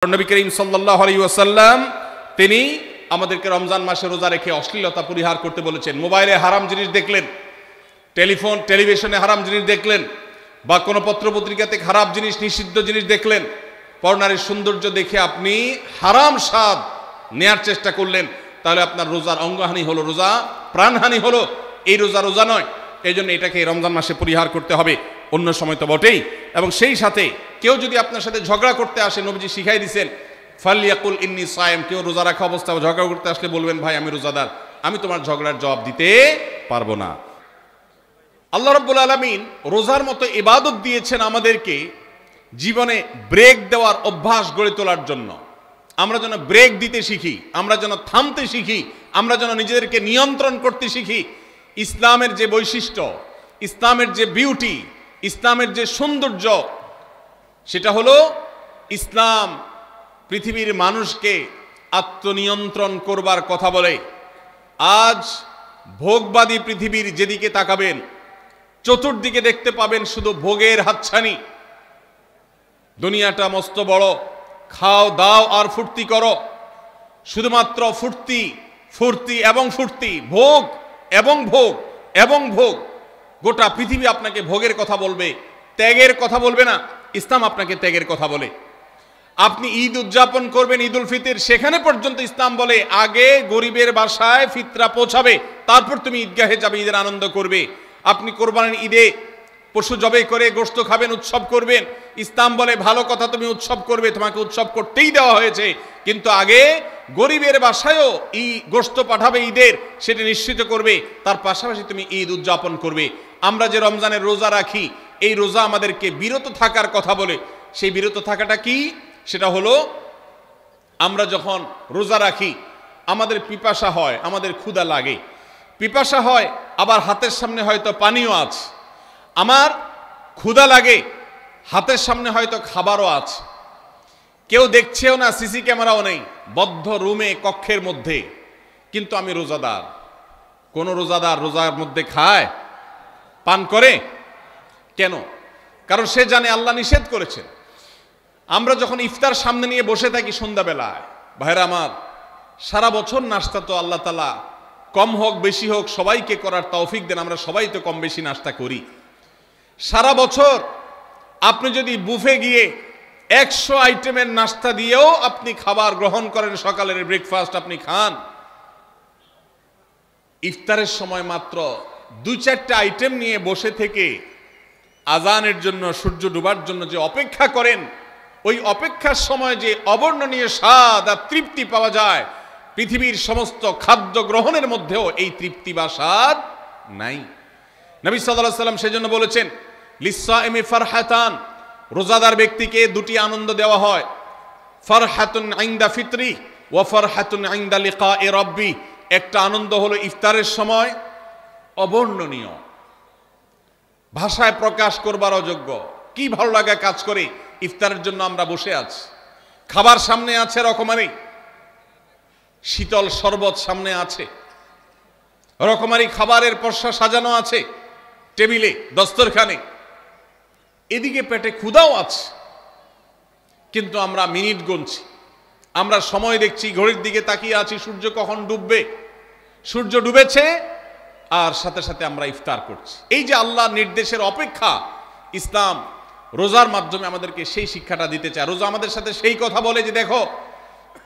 নবী করিম সাল্লাল্লাহু আলাইহি ওয়াসাল্লাম তিনি আমাদেরকে রমজান মাসে রোজা রেখে অশ্লীলতা পরিহার করতে বলেছেন। মোবাইলে হারাম জিনিস দেখলেন, টেলিভিশনে হারাম জিনিস দেখলেন, বা কোনো পত্রপত্রিকাতে খারাপ জিনিস, নিষিদ্ধ জিনিস দেখলেন, পরনারীর সৌন্দর্য দেখে আপনি হারাম স্বাদ নেয়ার চেষ্টা করলেন, তাহলে আপনার রোজার অঙ্গহানি হলো, রোজা প্রাণহানি হলো। এই রোজা নয়। এই জন্য এটাকে রমজান মাসে পরিহার করতে হবে, অন্য সময় তো বটেই। এবং সেই সাথে কেউ যদি আপনার সাথে ঝগড়া করতে আসে, নবীজি শিখাই দিয়েছেন ফালিয়াকুল ইন্নী সায়েম, কেউ রোজা রাখা অবস্থায় ঝগড়া করতে আসলে বলবেন, ভাই আমি রোজাদার, আমি তোমার ঝগড়ার জবাব দিতে পারবো না। আল্লাহ রাব্বুল আলামিন রোজার মতো ইবাদত দিয়েছেন আমাদেরকে জীবনে ব্রেক দেওয়ার অভ্যাস গড়ে তোলার জন্য। আমরা যেন ব্রেক দিতে শিখি, আমরা যেন থামতে শিখি, আমরা যেন নিজেদেরকে নিয়ন্ত্রণ করতে শিখি। ইসলামের যে বৈশিষ্ট্য, ইসলামের যে বিউটি, ইসলামের যে সৌন্দর্য, সেটা হলো ইসলাম পৃথিবীর মানুষকে আত্মনিয়ন্ত্রণ করবার কথা বলে। আজ ভোগবাদী পৃথিবীর যেদিকে তাকাবেন, চতুর্দিকে দেখতে পাবেন শুধু ভোগের হাতছানি। দুনিয়াটা মস্ত বড়, খাও দাও আর ফুর্তি করো, শুধুমাত্র ফুর্তি এবং ফুর্তি, ভোগ এবং ভোগ এবং ভোগ। গোটা পৃথিবী আপনাকে ভোগের কথা বলবে, ত্যাগের কথা বলবে না। ইসলাম আপনাকে ত্যাগের কথা বলে। আপনি ঈদ উদযাপন করবেন, ঈদ উল ফিতর, সেখানে পর্যন্ত ইসলাম বলে আগে গরিবের বাসায় ফিতরা পৌঁছাবে, তারপর তুমি ঈদগাহে যাবে, ঈদের আনন্দ করবে। আপনি কোরবানির ঈদে পশু জবাই করে গোশত খাবেন, উৎসব করবেন। ইসলাম বলে ভালো কথা, তুমি উৎসব করবে, তোমাকে উৎসব করতেই দেওয়া হয়েছে, কিন্তু আগে গরিবের বাসায়ও গোশত পাঠাবে ঈদের, সেটা নিশ্চিত করবে, তার পাশাপাশি তুমি ঈদ উদযাপন করবে। আমরা যে রমজানের রোজা রাখি, এই রোজা আমাদেরকে বিরত থাকার কথা বলে। সেই বিরত থাকাটা কি? সেটা হলো আমরা যখন রোজা রাখি আমাদের পিপাসা হয়, আমাদের ক্ষুধা লাগে, পিপাসা হয়, আবার হাতের সামনে হয়তো পানিও আছে। আমার ক্ষুধা লাগে, হাতের সামনে হয়তো খাবারও আছে, কেউ দেখছেও না, সিসি ক্যামেরাও নেই, বদ্ধ রুমে কক্ষের মধ্যে, কিন্তু আমি রোজাদার। কোন রোজাদার রোজার মধ্যে খায়, পান করে? কেন? কারণ সে জানে আল্লাহ নিষেধ করেছেন। আমরা যখন ইফতার সামনে নিয়ে বসে থাকি সন্ধ্যাবেলায়, ভাইরা আমার, সারা বছর নাস্তা তো আল্লাহ তাআলা কম হোক বেশি হোক সবাইকে করার তৌফিক দেন, আমরা সবাই তো কম বেশি নাস্তা করি। সারা বছর আপনি যদি বুফে গিয়ে 100 আইটেমের নাস্তা দিয়েও আপনি খাবার গ্রহণ করেন, সকালের ব্রেকফাস্ট আপনি খান, ইফতারের সময় মাত্র 2-4টা আইটেম নিয়ে বসে থেকে আজানের জন্য, সূর্য ডুবার জন্য যে অপেক্ষা করেন, ওই অপেক্ষার সময় যে অবর্ণনীয় স্বাদ আর তৃপ্তি পাওয়া যায়, পৃথিবীর সমস্ত খাদ্য গ্রহণের মধ্যেও এই তৃপ্তি বা স্বাদ নাই। নবী সাল্লাল্লাহু আলাইহি ওয়াসাল্লাম সেজন্য বলেছেন লিসসাইমি ফারহাতান, রোজাদার ব্যক্তিকে দুটি আনন্দ দেওয়া হয়, ফারহাতুন ইনদা ফিতরি ওয়া ফারহাতুন ইনদা লিকাই রাব্বি। একটা আনন্দ হলো ইফতারের সময়, অবর্ণনীয়, ভাষায় প্রকাশ করবার অযোগ্য। কি ভালো লাগা কাজ করে, ইফতারের জন্য আমরা বসে আছি, খাবার সামনে আছে রকমারি, শীতল শরবত সামনে আছে, রকমারি খাবারের পসরা সাজানো আছে টেবিলে, দস্তরখানে, এদিকে পেটে ক্ষুধাও আছে, কিন্তু আমরা মিনিট গুনছি, আমরা সময় দেখছি, ঘড়ির দিকে তাকিয়ে আছি, সূর্য কখন ডুববে। সূর্য ডুবেছে আর সাথে সাথে আমরা ইফতার করছি। এই যে আল্লাহর নির্দেশের অপেক্ষা, ইসলাম রোজার মাধ্যমে আমাদেরকে সেই শিক্ষাটা দিতে চায়। রোজা আমাদের সাথে সেই কথা বলে যে দেখো,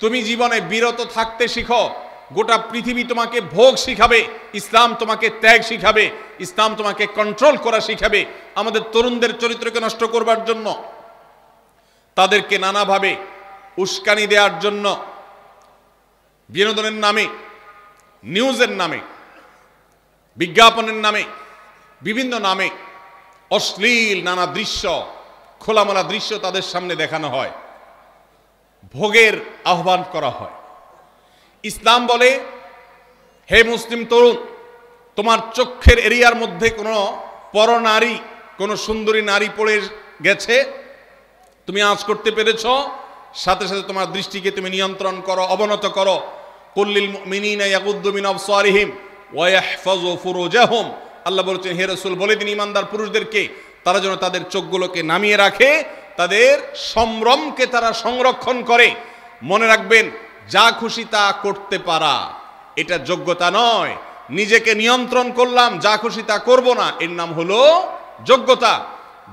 তুমি জীবনে বিরত থাকতে শিখো, গোটা পৃথিবী তোমাকে ভোগ শিখাবে, ইসলাম তোমাকে ত্যাগ শিখাবে, ইসলাম তোমাকে কন্ট্রোল করা শিখাবে। আমাদের তরুণদের চরিত্রকে নষ্ট করবার জন্য, তাদেরকে নানাভাবে উস্কানি দেওয়ার জন্য, বিনোদনের নামে, নিউজের নামে, বিজ্ঞাপনের নামে, বিভিন্ন নামে অশ্লীল নানা দৃশ্য, খোলামেলা দৃশ্য তাদের সামনে দেখানো হয়, ভোগের আহ্বান করা হয়। ইসলাম বলে, হে মুসলিম তরুণ, তোমার চোখের এরিয়ার মধ্যে কোনো পরনারী, কোনো সুন্দরী নারী পড়ে গেছে, তুমি আঁচ করতে পেরেছ, সাথে সাথে তোমার দৃষ্টিকে তুমি নিয়ন্ত্রণ করো, অবনত করো। কুল্লিল মুমিনিনা ইয়াগুদ্দু মিন আবসারিহিম ওয়া ইয়াহফাযু ফুরুজাহুম, আল্লাহ বলেছেন হে রাসূল বলে দিন ইমানদার পুরুষদেরকে তারা যেন তাদের চোখগুলোকে নামিয়ে রাখে তাদের সম্ভ্রমকে তারা সংরক্ষণ করে। মনে রাখবেন, যা খুশি তা করতে পারা এটা যোগ্যতা নয়। নিজেকে নিয়ন্ত্রণ করলাম, যা খুশি তা করব না, এর নাম হলো যোগ্যতা।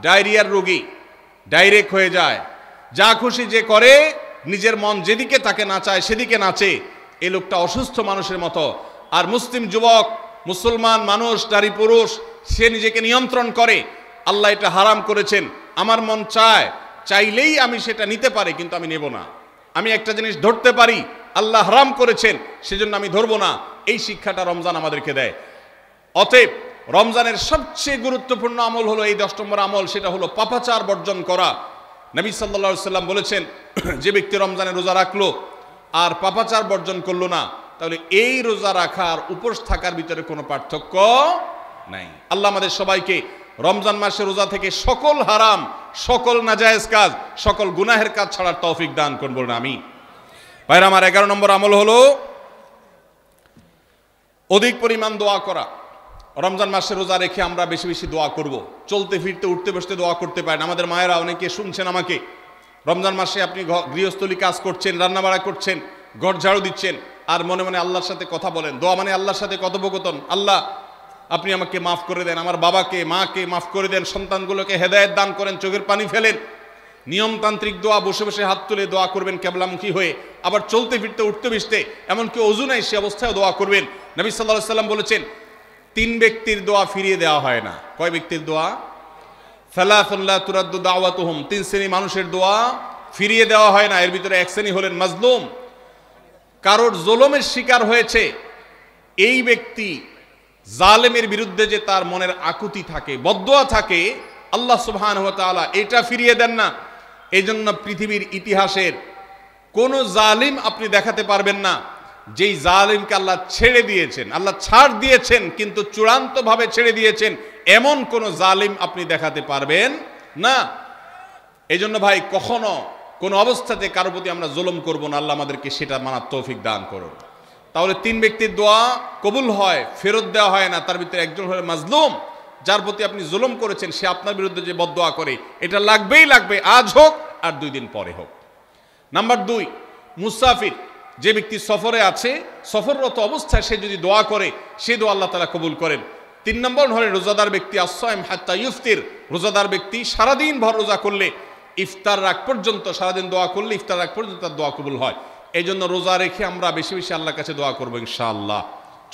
ডায়রিয়ার রোগী ডাইরেক্ট হয়ে যায়, যা খুশি যে করে, নিজের মন যেদিকে তাকে নাচায় সেদিকে নাচে, এই লোকটা অসুস্থ মানুষের মতো। আর মুসলিম যুবক, মুসলমান মানুষ, নারী পুরুষ, সে নিজেকে নিয়ন্ত্রণ করে। আল্লাহ এটা হারাম করেছেন, আমার মন চায়, চাইলেই আমি সেটা নিতে পারি, কিন্তু আমি নেব না। আমি একটা জিনিস ধরতে পারি, আল্লাহ হারাম করেছেন, সেজন্য আমি ধরবো না। এই শিক্ষাটা রমজান আমাদেরকে দেয়। অতএব রমজানের সবচেয়ে গুরুত্বপূর্ণ আমল হলো এই 10 নম্বর আমল, সেটা হলো পাপাচার বর্জন করা। নবী সাল্লাল্লাহু আলাইহি সাল্লাম বলেছেন, যে ব্যক্তি রমজানে রোজা রাখলো আর পাপাচার বর্জন করলো না, তাহলে এই রোজা রাখার উপোস থাকার ভিতরে কোনো পার্থক্য নাই। আল্লাহ আমাদের সবাইকে রমজান মাসে রোজা থেকে সকল হারাম, সকল নাজায়েজ কাজ, সকল গুনাহের কাজ ছাড়ার তৌফিক দান করুন, বলুন আমিন। ভাইরা আমার, 11 নম্বর আমল হলো অধিক পরিমাণ দোয়া করা। রমজান মাসে রোজা রেখে আমরা বেশি বেশি দোয়া করব। চলতে ফিরতে উঠতে বসতে দোয়া করতে পারেন। আমাদের মায়েরা অনেকে শুনছেন আমাকে, রমজান মাসে আপনি গৃহস্থলী কাজ করছেন, রান্নাবাড়া করছেন, ঘর ঝাড়ু দিচ্ছেন, আর মনে মনে আল্লাহর সাথে কথা বলেন। দোয়া মানে আল্লাহর সাথে কথোপকথন। আল্লাহ, আপনি আমাকে মাফ করে দেন, আমার বাবাকে মাকে মাফ করে দেন, সন্তানগুলোকে হেদায়েত দান করেন, চোখের পানি ফেলেন। নিয়মতান্ত্রিক দোয়া, বসে বসে হাত তুলে দোয়া করবেন কেবলামুখী হয়ে। আবার চলতে ফিরতে উঠতে বসতে, এমনকি ওযু নাই সে অবস্থায় দোয়া করবেন। নবী সাল্লাল্লাহু আলাইহি সাল্লাম বলেছেন, 3 ব্যক্তির দোয়া ফিরিয়ে দেওয়া হয় না। কয় ব্যক্তির দোয়া? সালাসুন লা তুরাদ্দু দাওয়াতুহুম, 3 শ্রেণী মানুষের দোয়া ফিরিয়ে দেওয়া হয় না। এর ভিতরে এক শ্রেণী হলেন মাজলুম, কারোর জুলুমের শিকার হয়েছে। এই ব্যক্তি জালেমের বিরুদ্ধে যে তার মনের আকুতি থাকে, বদদোয়া থাকে, আল্লাহ সুবহানাহু ওয়া তাআলা এটা ফিরিয়ে দেন না। এই জন্য পৃথিবীর ইতিহাসের কোন জালিম আপনি দেখাতে পারবেন না যেই জালিমকে আল্লাহ ছেড়ে দিয়েছেন, আল্লাহ ছাড় দিয়েছেন কিন্তু চূড়ান্তভাবে ছেড়ে দিয়েছেন, এমন কোন জালিম আপনি দেখাতে পারবেন না। এই জন্য ভাই, কখনো কোন অবস্থাতে কারো প্রতি আমরা জুলুম করব না। আল্লাহ আমাদেরকে সেটা মানার তৌফিক দান করুন। তাহলে 3 ব্যক্তির দোয়া কবুল হয়, ফেরত দেওয়া হয় না। তার ভিতরে একজন হলো মাজলুম, যার প্রতি আপনি জুলুম করেছেন, সে আপনার বিরুদ্ধে যে বদদোয়া করে, এটা লাগবেই লাগবে, আজ হোক আর 2 দিন পরে হোক। নাম্বার 2, মুসাফির, যে ব্যক্তি সফরে আছে, সফররত অবস্থায় সে যদি দোয়া করে, সে দোয়া আল্লাহ তাআলা কবুল করেন। 3 নম্বর হলে রোজাদার ব্যক্তি, আস-সাইম হাত্তা ইফতির, রোজাদার ব্যক্তি সারাদিন ভর রোজা করলে, ইফতার রাগ পর্যন্ত, সারাদিন দোয়া করলে ইফতার রাগ পর্যন্ত তার দোয়া কবুল হয়। এই জন্য রোজা রেখে আমরা বেশি বেশি আল্লাহর কাছে দোয়া করবো ইনশাআল্লাহ।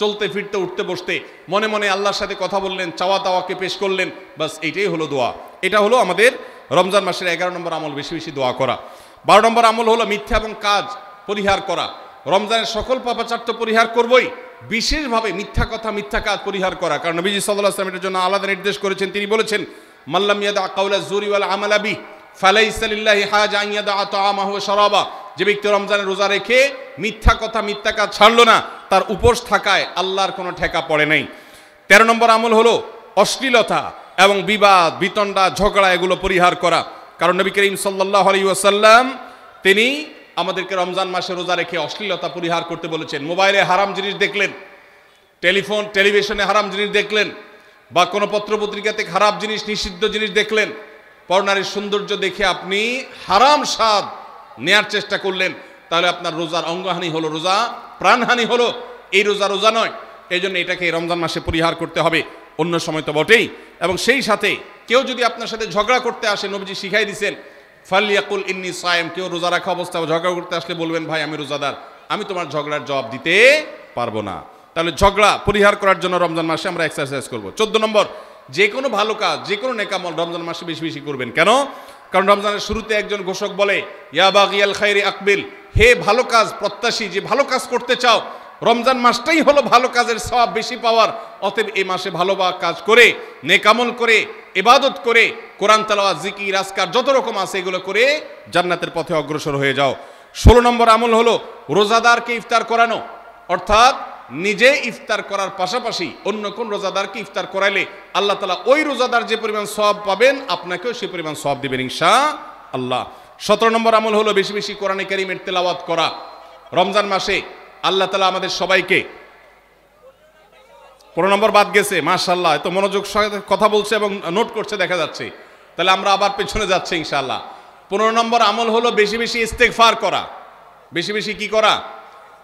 চলতে ফিরতে উঠতে বসতে মনে মনে আল্লাহর সাথে কথা বললেন, চাওয়া তাওয়াকে পেশ করলেন, বাস এইটাই হলো দোয়া। এটা হলো আমাদের রমজান মাসের 11 নম্বর আমল, বেশি বেশি দোয়া করা। 12 নম্বর আমল হলো মিথ্যা এবং কাজ পরিহার করা। রমজানের সকল পাপাচার তো পরিহার করবই, বিশেষভাবে মিথ্যা কথা, মিথ্যা কাজ পরিহার করা। কারণ নবীজি সাল্লাল্লাহু আলাইহি ওয়াসাল্লাম এর জন্য আলাদা নির্দেশ করেছেন। তিনি বলেছেন, মাল্লাম ইয়াদা কাওলা যুরি ওয়াল আমালা বিহি ফালাইসা লিল্লাহি হাজা আন ইয়াদা তাআমাহু ওয়া শারাবা। যে ব্যক্তি রমজানে রোজা রেখে মিথ্যা কথা, মিথ্যা কাজ ছাড়লো না, তার উপোস থাকায় আল্লাহর কোনো ঠেকা পড়ে নাই। 13 নম্বর আমল হলো অশ্লীলতা এবং বিবাদ, বিতণ্ডা, ঝগড়া, এগুলো পরিহার করা। কারণ নবী করিম সাল্লাল্লাহু আলাইহি ওয়াসাল্লাম তিনি আমাদেরকে রমজান মাসে রোজা রেখে অশ্লীলতা পরিহার করতে বলেছেন। মোবাইলে হারাম জিনিস দেখলেন, টেলিভিশনে হারাম জিনিস দেখলেন, বা কোনো পত্রপত্রিকাতে খারাপ জিনিস, নিষিদ্ধ জিনিস দেখলেন, পরনারীর সৌন্দর্য দেখে আপনি হারাম স্বাদ নেয়ার চেষ্টা করলেন, তাহলে আপনার রোজার অঙ্গহানি হলো, রোজা প্রাণহানি হলো। এই রোজা রোজা নয়। এই জন্য এটাকে রমজান মাসে পরিহার করতে হবে, অন্য সময় তো বটেই। এবং সেই সাথে কেউ যদি আপনার সাথে ঝগড়া করতে আসে, নবীজি শিখাই দিয়েছেন, ফালিয়াকুল ইন্নী সায়েম, কেউ রোজা রাখা অবস্থায় ঝগড়া করতে আসলে বলবেন, ভাই আমি রোজাদার, আমি তোমার ঝগড়ার জবাব দিতে পারবো না। তাহলে ঝগড়া পরিহার করার জন্য রমজান মাসে আমরা এক্সারসাইজ করব। 14 নম্বর, যে কোনো ভালো কাজ, যে কোনো নেকামল রমজান মাসে বেশি বেশি করবেন। কেন? কারণ রমজানের শুরুতে একজন ঘোষক বলে, ইয়া বাগিয়াল খাইরি আকবিল, হে ভালো কাজ প্রত্যাশী, যে ভালো কাজ করতে চাও, রমজান মাসটাই হলো ভালো কাজের সওয়াব বেশি পাওয়ার। অতএব এই মাসে ভালো কাজ করে, নেকামল করে, ইবাদত করে, কোরআন তেলাওয়াত, জিকির, আজকার যত রকম আছে এগুলো করে জান্নাতের পথে অগ্রসর হয়ে যাও। 16 নম্বর আমল হলো রোজাদারকে ইফতার করানো, অর্থাৎ নিজে ইফতার করার পাশাপাশি অন্য কোন রোজাদারকে ইফতার করাইলে আল্লাহ তাআলা ওই রোজাদার যে পরিমাণ সওয়াব পাবেন, আপনাকেও সেই পরিমাণ সওয়াব দিবেন ইনশাআল্লাহ। 17 নম্বর আমল হলো বেশি বেশি কোরআনে কারীমের তেলাওয়াত করা। রমজান মাসে আল্লাহ তাআলা আমাদের সবাইকে, 15 নম্বর বাদ গেছে, মাশাআল্লাহ, এত মনোযোগ সহ কথা বলছে এবং নোট করছে দেখা যাচ্ছে। তাহলে আমরা আবার পেছনে যাচ্ছি ইনশাআল্লাহ। 15 নম্বর আমল হলো বেশি বেশি ইস্তেগফার করা। বেশি বেশি কি করা?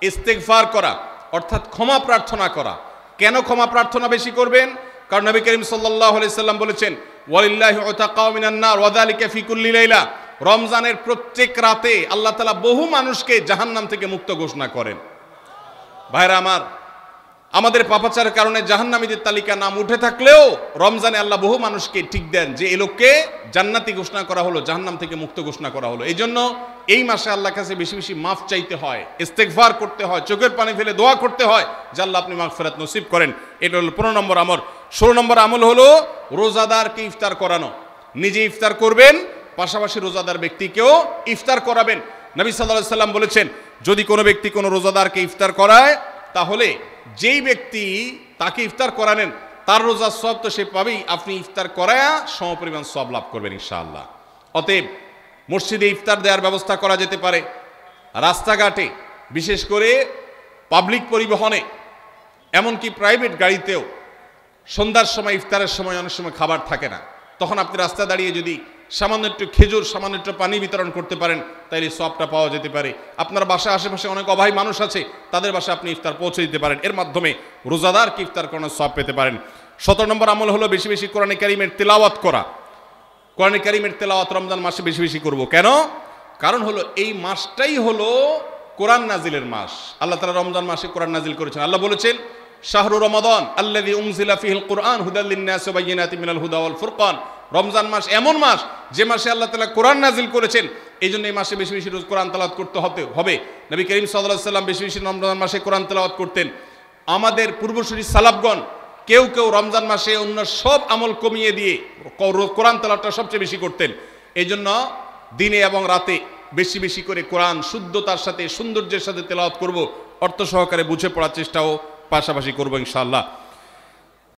ইস্তেগফার করা, অর্থাৎ ক্ষমা প্রার্থনা করা। কেন ক্ষমা প্রার্থনা বেশি করবেন? কারণ নবী করিম সাল্লাল্লাহু আলাইহি সাল্লাম বলেছেন, ওয়ালিল্লাহি উতাকাউ মিনান নার ওয়া যালিকা ফি কুল্লি লাইলা। রমজানের প্রত্যেক রাতে আল্লাহ তাআলা বহু মানুষকে জাহান্নাম থেকে মুক্ত ঘোষণা করেন। ভাইরা আমার, আমাদের পাপাচারের কারণে জাহান্নামীদের তালিকা নাম উঠে থাকলেও রমজানে আল্লাহ বহু মানুষকে ঠিক দেন যে এই লোককে জান্নাতি ঘোষণা করা হলো, জাহান্নাম থেকে মুক্ত ঘোষণা করা হলো। এই জন্য এই মাসে আল্লাহর কাছে বেশি বেশি মাফ চাইতে হয়, ইস্তেগফার করতে হয়, চোখের পানি ফেলে দোয়া করতে হয় যে আল্লাহ আপনি মাগফিরাত নসিব করেন। এটা হলো 15 নম্বর আমল। 16 নম্বর আমল হলো রোজাদারকে ইফতার করানো। নিজে ইফতার করবেন, পাশাপাশি রোজাদার ব্যক্তিকেও ইফতার করাবেন। নবী সাল্লাল্লাহু আলাইহি সাল্লাম বলেছেন, যদি কোনো ব্যক্তি কোনো রোজাদারকে ইফতার করায়, তাহলে যেই ব্যক্তি তাকে ইফতার করানেন তার রোজার সওয়াব তো সে পাবেই, আপনি ইফতার করায়া সমপরিমাণ সওয়াব লাভ করবেন ইনশাআল্লাহ। অতএব মসজিদে ইফতার দেওয়ার ব্যবস্থা করা যেতে পারে, রাস্তাঘাটে, বিশেষ করে পাবলিক পরিবহনে, এমনকি প্রাইভেট গাড়িতেও সন্ধ্যার সময়, ইফতারের সময় অনেক সময় খাবার থাকে না, তখন আপনি রাস্তায় দাঁড়িয়ে যদি সামান্য একটু খেজুর, সামান্য একটু পানি বিতরণ করতে পারেন, তাইলে সওয়াবটা পাওয়া যেতে পারে। আপনার বাসায় আশেপাশে অনেক অভাবী মানুষ আছে, তাদের বাসায় আপনি ইফতার পৌঁছে দিতে পারেন। এর মাধ্যমে রোজাদারকে ইফতার করানোর সওয়াব পেতে পারেন। 17 নম্বর আমল হলো বেশি বেশি কোরআনে কারীমের তেলাওয়াত করা। কোরআনে কারীমের তেলাওয়াত রমজান মাসে বেশি বেশি করব। কেন? কারণ হলো এই মাসটাই হলো কোরআন নাজিলের মাস। আল্লাহ তাআলা রমজান মাসে কোরআন নাজিল করেছেন। আল্লাহ বলেছেন, শাহরু রমাদান আল্লাযী উনজিলা ফীহিল কুরআন হুদাল লিন-নাসি ওয়া বায়িনাতিন মিনাল হুদা ওয়াল ফুরকান। রমজান মাস এমন মাস যে মাসে আল্লাহ তাআলা কোরআন নাজিল করেছেন। এই জন্য এই মাসে বেশি বেশি রোজ কোরআন তেলাওয়াত করতে হবে। নবী করিম সাল্লাল্লাহু আলাইহি সাল্লাম বেশি বেশি রমজান মাসে কোরআন তেলাওয়াত করতেন। আমাদের পূর্বসূরি সালাফগণ কেউ কেউ রমজান মাসে অন্য সব আমল কমিয়ে দিয়ে কোরআন তেলাওয়াতটা সবচেয়ে বেশি করতেন। এই জন্য দিনে এবং রাতে বেশি বেশি করে কোরআন শুদ্ধতার সাথে, সৌন্দর্যের সাথে তেলাওয়াত করব, অর্থ সহকারে বুঝে পড়ার চেষ্টাও পাশাপাশি করবো ইনশাআল্লাহ।